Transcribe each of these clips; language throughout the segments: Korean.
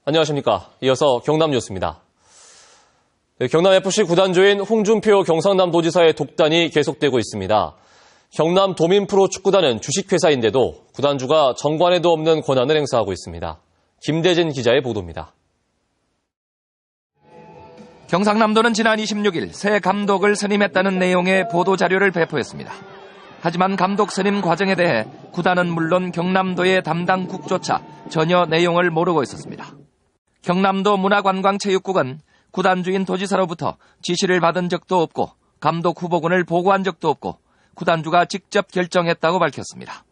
안녕하십니까. 이어서 경남 뉴스입니다. 경남FC 구단주인 홍준표 경상남도지사의 독단이 계속되고 있습니다. 경남 도민프로 축구단은 주식회사인데도 구단주가 정관에도 없는 권한을 행사하고 있습니다. 김대진 기자의 보도입니다. 경상남도는 지난 26일 새 감독을 선임했다는 내용의 보도자료를 배포했습니다. 하지만 감독 선임 과정에 대해 구단은 물론 경남도의 담당 국조차 전혀 내용을 모르고 있었습니다. 경남도 문화관광체육국은 구단주인 도지사로부터 지시를 받은 적도 없고 감독 후보군을 보고한 적도 없고 구단주가 직접 결정했다고 밝혔습니다.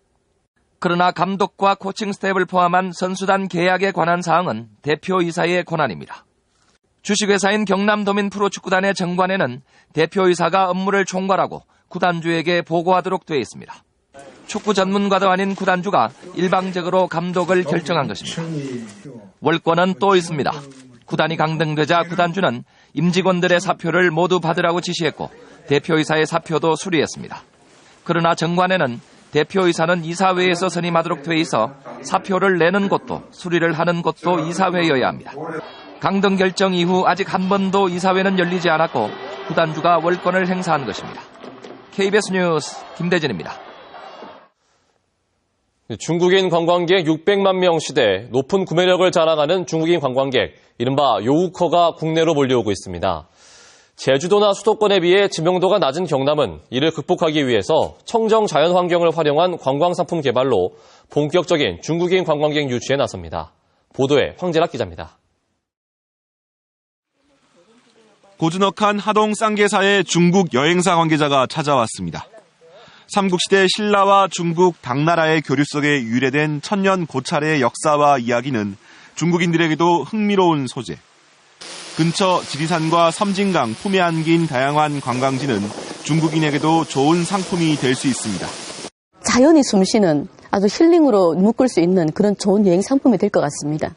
그러나 감독과 코칭 스태프를 포함한 선수단 계약에 관한 사항은 대표이사의 권한입니다. 주식회사인 경남도민프로축구단의 정관에는 대표이사가 업무를 총괄하고 구단주에게 보고하도록 되어 있습니다. 축구 전문가도 아닌 구단주가 일방적으로 감독을 결정한 것입니다. 월권은 또 있습니다. 구단이 강등되자 구단주는 임직원들의 사표를 모두 받으라고 지시했고 대표이사의 사표도 수리했습니다. 그러나 정관에는 대표이사는 이사회에서 선임하도록 돼 있어 사표를 내는 것도 수리를 하는 것도 이사회여야 합니다. 강등 결정 이후 아직 한 번도 이사회는 열리지 않았고 구단주가 월권을 행사한 것입니다. KBS 뉴스 김대진입니다. 중국인 관광객 600만 명 시대 높은 구매력을 자랑하는 중국인 관광객, 이른바 요우커가 국내로 몰려오고 있습니다. 제주도나 수도권에 비해 지명도가 낮은 경남은 이를 극복하기 위해서 청정 자연환경을 활용한 관광상품 개발로 본격적인 중국인 관광객 유치에 나섭니다. 보도에 황재락 기자입니다. 고즈넉한 하동 쌍계사에 중국 여행사 관계자가 찾아왔습니다. 삼국시대 신라와 중국 당나라의 교류 속에 유래된 천년 고찰의 역사와 이야기는 중국인들에게도 흥미로운 소재. 근처 지리산과 섬진강 품에 안긴 다양한 관광지는 중국인에게도 좋은 상품이 될 수 있습니다. 자연이 숨쉬는 아주 힐링으로 묶을 수 있는 그런 좋은 여행 상품이 될 것 같습니다.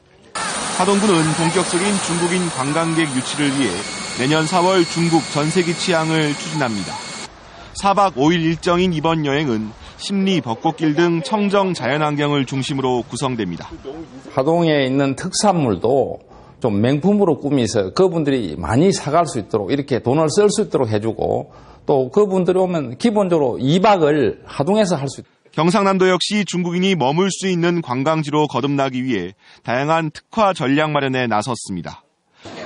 하동구는 본격적인 중국인 관광객 유치를 위해 내년 4월 중국 전세기 취항을 추진합니다. 4박 5일 일정인 이번 여행은 심리, 벚꽃길 등 청정 자연환경을 중심으로 구성됩니다. 하동에 있는 특산물도 좀 명품으로 꾸미서 그분들이 많이 사갈 수 있도록 이렇게 돈을 쓸 수 있도록 해주고 또 그분들이 오면 기본적으로 2박을 하동에서 할 수 있도록. 경상남도 역시 중국인이 머물 수 있는 관광지로 거듭나기 위해 다양한 특화 전략 마련에 나섰습니다.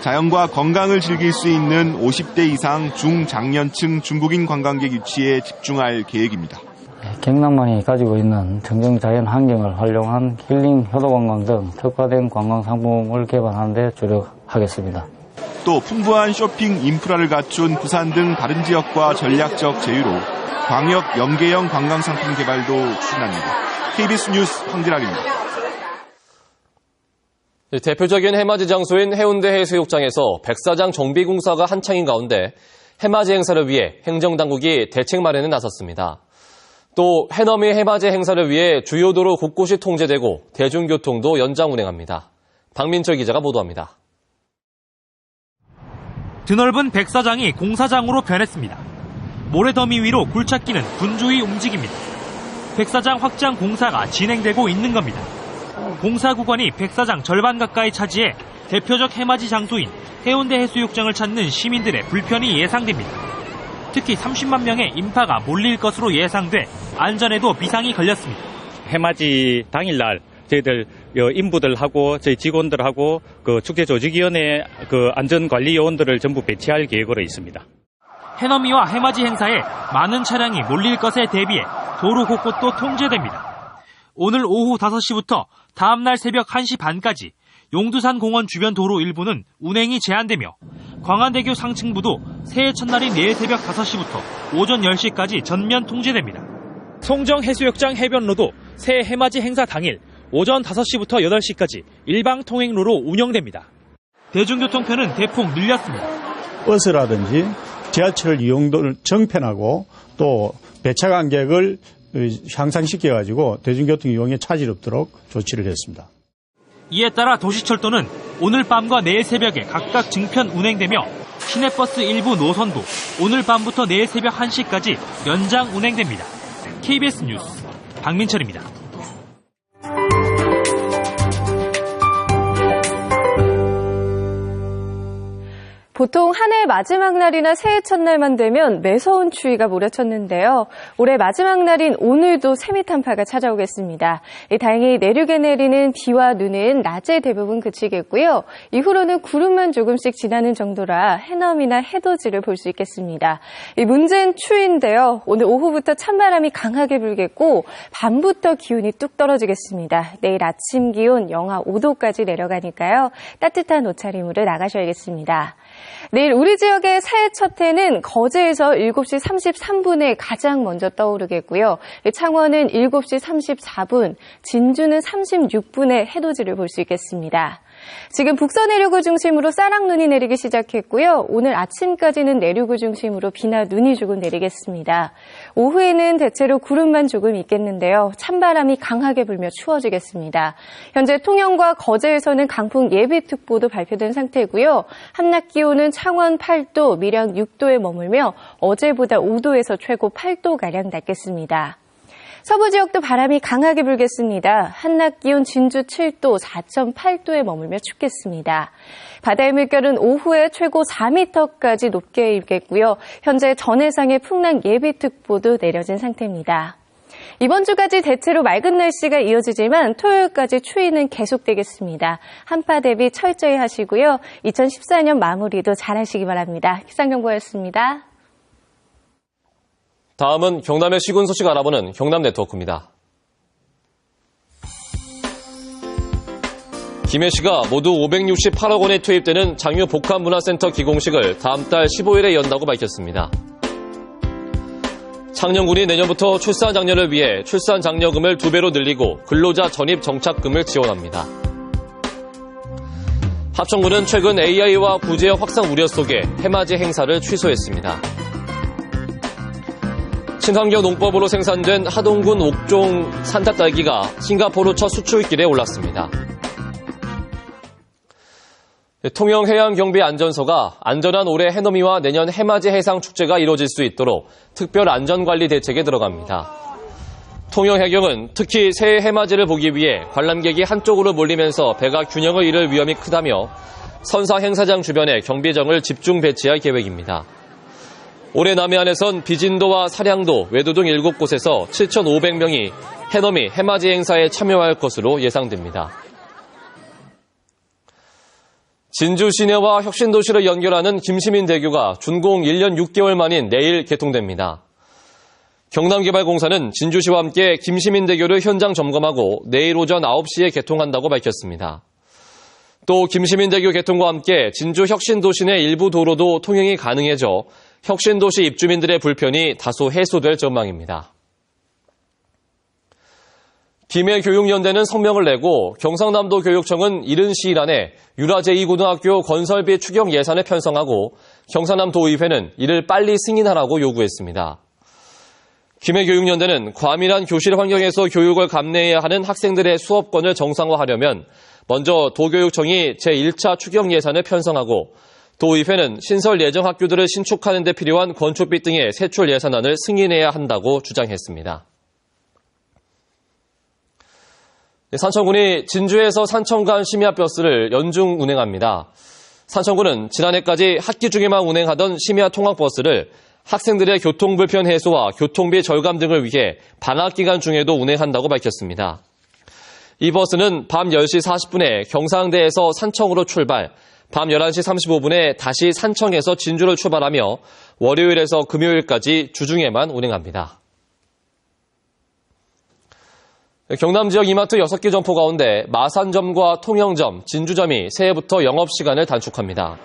자연과 건강을 즐길 수 있는 50대 이상 중장년층 중국인 관광객 유치에 집중할 계획입니다. 경남만이 가지고 있는 청정 자연 환경을 활용한 힐링 효도 관광 등 특화된 관광 상품을 개발하는 데 주력하겠습니다. 또 풍부한 쇼핑 인프라를 갖춘 부산 등 다른 지역과 전략적 제휴로 광역 연계형 관광 상품 개발도 추진합니다. KBS 뉴스 황재락입니다. 대표적인 해맞이 장소인 해운대 해수욕장에서 백사장 정비공사가 한창인 가운데 해맞이 행사를 위해 행정당국이 대책 마련에 나섰습니다. 또 해넘이 해맞이 행사를 위해 주요 도로 곳곳이 통제되고 대중교통도 연장 운행합니다. 박민철 기자가 보도합니다. 드넓은 백사장이 공사장으로 변했습니다. 모래더미 위로 굴착기는 분주히 움직입니다. 백사장 확장 공사가 진행되고 있는 겁니다. 공사 구간이 백사장 절반 가까이 차지해 대표적 해맞이 장소인 해운대 해수욕장을 찾는 시민들의 불편이 예상됩니다. 특히 30만 명의 인파가 몰릴 것으로 예상돼 안전에도 비상이 걸렸습니다. 해맞이 당일날 저희들 인부들하고 저희 직원들하고 그 축제조직위원회 그 안전관리 요원들을 전부 배치할 계획으로 있습니다. 해넘이와 해맞이 행사에 많은 차량이 몰릴 것에 대비해 도로 곳곳도 통제됩니다. 오늘 오후 5시부터 다음날 새벽 1시 반까지 용두산 공원 주변 도로 일부는 운행이 제한되며 광안대교 상층부도 새해 첫날인 내일 새벽 5시부터 오전 10시까지 전면 통제됩니다. 송정 해수욕장 해변로도 새해 해맞이 행사 당일 오전 5시부터 8시까지 일방 통행로로 운영됩니다. 대중교통편은 대폭 늘렸습니다. 버스라든지 지하철 이용도를 정편하고 또 배차 간격을 향상시켜가지고 대중교통 이용에 차질 없도록 조치를 했습니다. 이에 따라 도시철도는 오늘 밤과 내일 새벽에 각각 증편 운행되며 시내버스 일부 노선도 오늘 밤부터 내일 새벽 1시까지 연장 운행됩니다. KBS 뉴스 박민철입니다. 보통 한 해 마지막 날이나 새해 첫날만 되면 매서운 추위가 몰아쳤는데요. 올해 마지막 날인 오늘도 세미탄파가 찾아오겠습니다. 다행히 내륙에 내리는 비와 눈은 낮에 대부분 그치겠고요. 이후로는 구름만 조금씩 지나는 정도라 해넘이나 해돋이를 볼 수 있겠습니다. 문제는 추위인데요. 오늘 오후부터 찬바람이 강하게 불겠고 밤부터 기온이 뚝 떨어지겠습니다. 내일 아침 기온 영하 5도까지 내려가니까요. 따뜻한 옷차림으로 나가셔야겠습니다. 내일 우리 지역의 새해 첫 해는 거제에서 7시 33분에 가장 먼저 떠오르겠고요. 창원은 7시 34분, 진주는 36분에 해돋이를 볼 수 있겠습니다. 지금 북서 내륙을 중심으로 쌀락눈이 내리기 시작했고요. 오늘 아침까지는 내륙을 중심으로 비나 눈이 조금 내리겠습니다. 오후에는 대체로 구름만 조금 있겠는데요. 찬바람이 강하게 불며 추워지겠습니다. 현재 통영과 거제에서는 강풍 예비특보도 발표된 상태고요. 한낮 기온은 창원 8도, 밀양 6도에 머물며 어제보다 5도에서 최고 8도가량 낮겠습니다. 서부 지역도 바람이 강하게 불겠습니다. 한낮 기온 진주 7도, 4.8도에 머물며 춥겠습니다. 바다의 물결은 오후에 최고 4m까지 높게 일겠고요. 현재 전해상의 풍랑 예비특보도 내려진 상태입니다. 이번 주까지 대체로 맑은 날씨가 이어지지만 토요일까지 추위는 계속되겠습니다. 한파 대비 철저히 하시고요. 2014년 마무리도 잘 하시기 바랍니다. 기상정보였습니다. 다음은 경남의 시군 소식 알아보는 경남 네트워크입니다. 김해시가 모두 568억 원이 투입되는 장유 복합문화센터 기공식을 다음 달 15일에 연다고 밝혔습니다. 창녕군이 내년부터 출산 장려를 위해 출산 장려금을 2배로 늘리고 근로자 전입 정착금을 지원합니다. 합천군은 최근 AI와 구제역 확산 우려 속에 해맞이 행사를 취소했습니다. 친환경 농법으로 생산된 하동군 옥종 산타딸기가 싱가포르 첫 수출길에 올랐습니다. 통영해양경비안전서가 안전한 올해 해넘이와 내년 해맞이 해상축제가 이루어질 수 있도록 특별 안전관리 대책에 들어갑니다. 통영해경은 특히 새해 해맞이를 보기 위해 관람객이 한쪽으로 몰리면서 배가 균형을 잃을 위험이 크다며 선사 행사장 주변에 경비정을 집중 배치할 계획입니다. 올해 남해안에선 비진도와 사량도, 외도 등 7곳에서 7,500명이 해넘이 해맞이 행사에 참여할 것으로 예상됩니다. 진주 시내와 혁신도시를 연결하는 김시민대교가 준공 1년 6개월 만인 내일 개통됩니다. 경남개발공사는 진주시와 함께 김시민대교를 현장 점검하고 내일 오전 9시에 개통한다고 밝혔습니다. 또 김시민대교 개통과 함께 진주 혁신도시 내 일부 도로도 통행이 가능해져 혁신도시 입주민들의 불편이 다소 해소될 전망입니다. 김해교육연대는 성명을 내고 경상남도 교육청은 이른 시일 안에 유라 제2고등학교 건설비 추경 예산을 편성하고 경상남도의회는 이를 빨리 승인하라고 요구했습니다. 김해교육연대는 과밀한 교실 환경에서 교육을 감내해야 하는 학생들의 수업권을 정상화하려면 먼저 도교육청이 제1차 추경 예산을 편성하고 도의회는 신설 예정 학교들을 신축하는 데 필요한 건축비 등의 세출 예산안을 승인해야 한다고 주장했습니다. 산청군이 진주에서 산청 간 심야버스를 연중 운행합니다. 산청군은 지난해까지 학기 중에만 운행하던 심야 통학버스를 학생들의 교통불편 해소와 교통비 절감 등을 위해 방학기간 중에도 운행한다고 밝혔습니다. 이 버스는 밤 10시 40분에 경상대에서 산청으로 출발, 밤 11시 35분에 다시 산청에서 진주를 출발하며 월요일에서 금요일까지 주중에만 운행합니다. 경남 지역 이마트 6개 점포 가운데 마산점과 통영점, 진주점이 새해부터 영업시간을 단축합니다.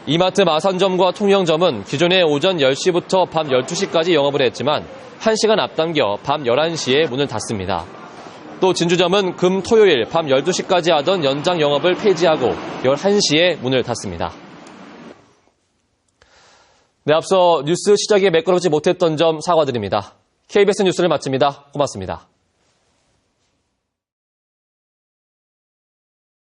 이마트 마산점과 통영점은 기존에 오전 10시부터 밤 12시까지 영업을 했지만 1시간 앞당겨 밤 11시에 문을 닫습니다. 또 진주점은 금, 토요일 밤 12시까지 하던 연장 영업을 폐지하고 11시에 문을 닫습니다. 네, 앞서 뉴스 시작에 매끄럽지 못했던 점 사과드립니다. KBS 뉴스를 마칩니다. 고맙습니다.